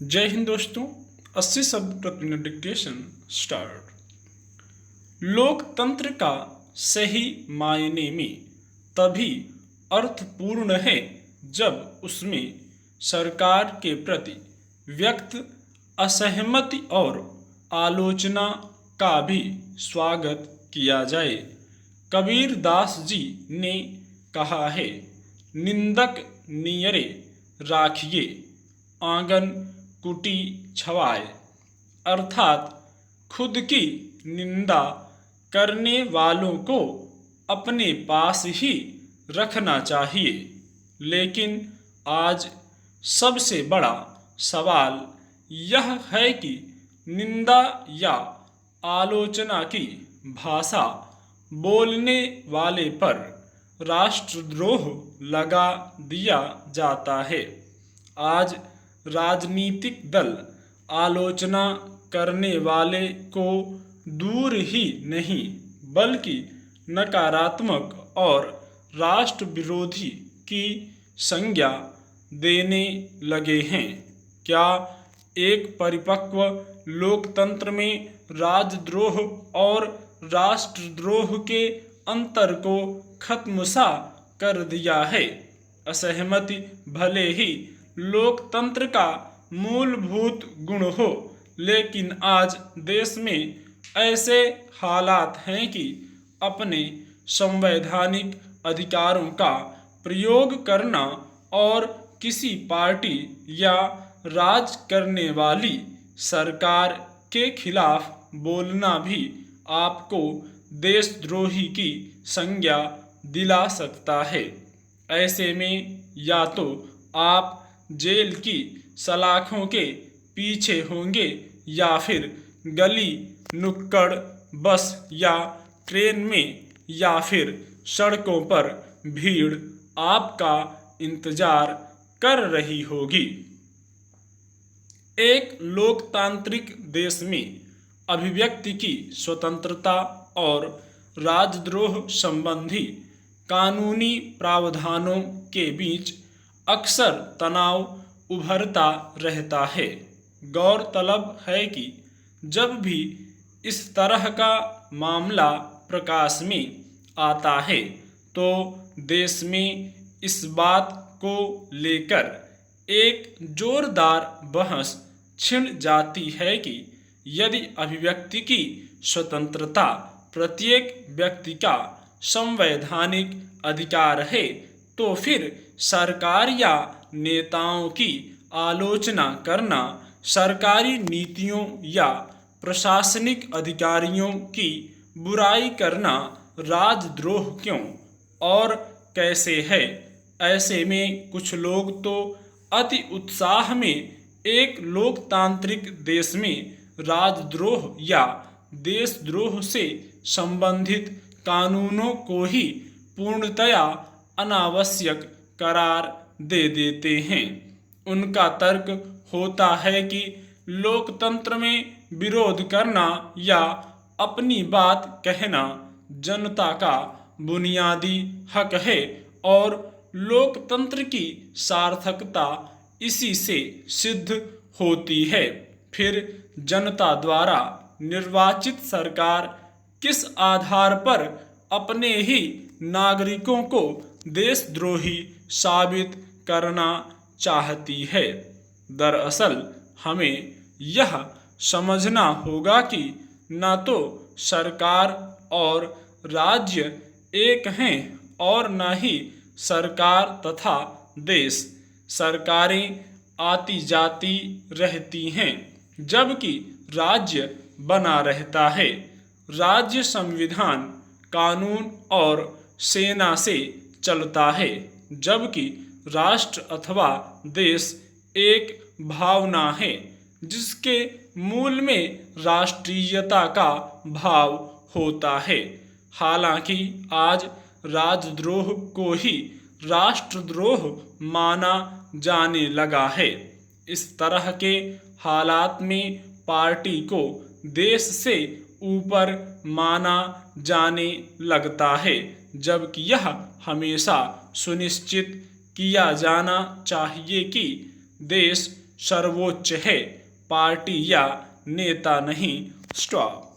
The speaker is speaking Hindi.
जय हिंद दोस्तों। 80 शब्द प्रति मिनट डिक्टेशन स्टार्ट। लोकतंत्र का सही मायने में तभी अर्थपूर्ण है जब उसमें सरकार के प्रति व्यक्त असहमति और आलोचना का भी स्वागत किया जाए। कबीर दास जी ने कहा है, निंदक नियरे राखिए आंगन कुटी छवाए। अर्थात खुद की निंदा करने वालों को अपने पास ही रखना चाहिए। लेकिन आज सबसे बड़ा सवाल यह है कि निंदा या आलोचना की भाषा बोलने वाले पर राष्ट्रद्रोह लगा दिया जाता है। आज राजनीतिक दल आलोचना करने वाले को दूर ही नहीं बल्कि नकारात्मक और राष्ट्र विरोधी की संज्ञा देने लगे हैं। क्या एक परिपक्व लोकतंत्र में राजद्रोह और राष्ट्रद्रोह के अंतर को खत्म सा कर दिया है? असहमति भले ही लोकतंत्र का मूलभूत गुण हो, लेकिन आज देश में ऐसे हालात हैं कि अपने संवैधानिक अधिकारों का प्रयोग करना और किसी पार्टी या राज करने वाली सरकार के खिलाफ बोलना भी आपको देशद्रोही की संज्ञा दिला सकता है। ऐसे में या तो आप जेल की सलाखों के पीछे होंगे या फिर गली नुक्कड़, बस या ट्रेन में या फिर सड़कों पर भीड़ आपका इंतजार कर रही होगी। एक लोकतांत्रिक देश में अभिव्यक्ति की स्वतंत्रता और राजद्रोह संबंधी कानूनी प्रावधानों के बीच अक्सर तनाव उभरता रहता है। गौरतलब है कि जब भी इस तरह का मामला प्रकाश में आता है तो देश में इस बात को लेकर एक जोरदार बहस छिड़ जाती है कि यदि अभिव्यक्ति की स्वतंत्रता प्रत्येक व्यक्ति का संवैधानिक अधिकार है तो फिर सरकार या नेताओं की आलोचना करना, सरकारी नीतियों या प्रशासनिक अधिकारियों की बुराई करना राजद्रोह क्यों और कैसे है? ऐसे में कुछ लोग तो अति उत्साह में एक लोकतांत्रिक देश में राजद्रोह या देशद्रोह से संबंधित कानूनों को ही पूर्णतया अनावश्यक करार दे देते हैं। उनका तर्क होता है कि लोकतंत्र में विरोध करना या अपनी बात कहना जनता का बुनियादी हक है और लोकतंत्र की सार्थकता इसी से सिद्ध होती है। फिर जनता द्वारा निर्वाचित सरकार किस आधार पर अपने ही नागरिकों को देशद्रोही साबित करना चाहती है? दरअसल हमें यह समझना होगा कि न तो सरकार और राज्य एक हैं और न ही सरकार तथा देश। सरकारें आती जाती रहती हैं जबकि राज्य बना रहता है। राज्य संविधान, कानून और सेना से चलता है, जबकि राष्ट्र अथवा देश एक भावना है जिसके मूल में राष्ट्रीयता का भाव होता है। हालांकि आज राजद्रोह को ही राष्ट्रद्रोह माना जाने लगा है। इस तरह के हालात में पार्टी को देश से ऊपर माना जाने लगता है, जबकि यह हमेशा सुनिश्चित किया जाना चाहिए कि देश सर्वोच्च है, पार्टी या नेता नहीं। स्टॉप।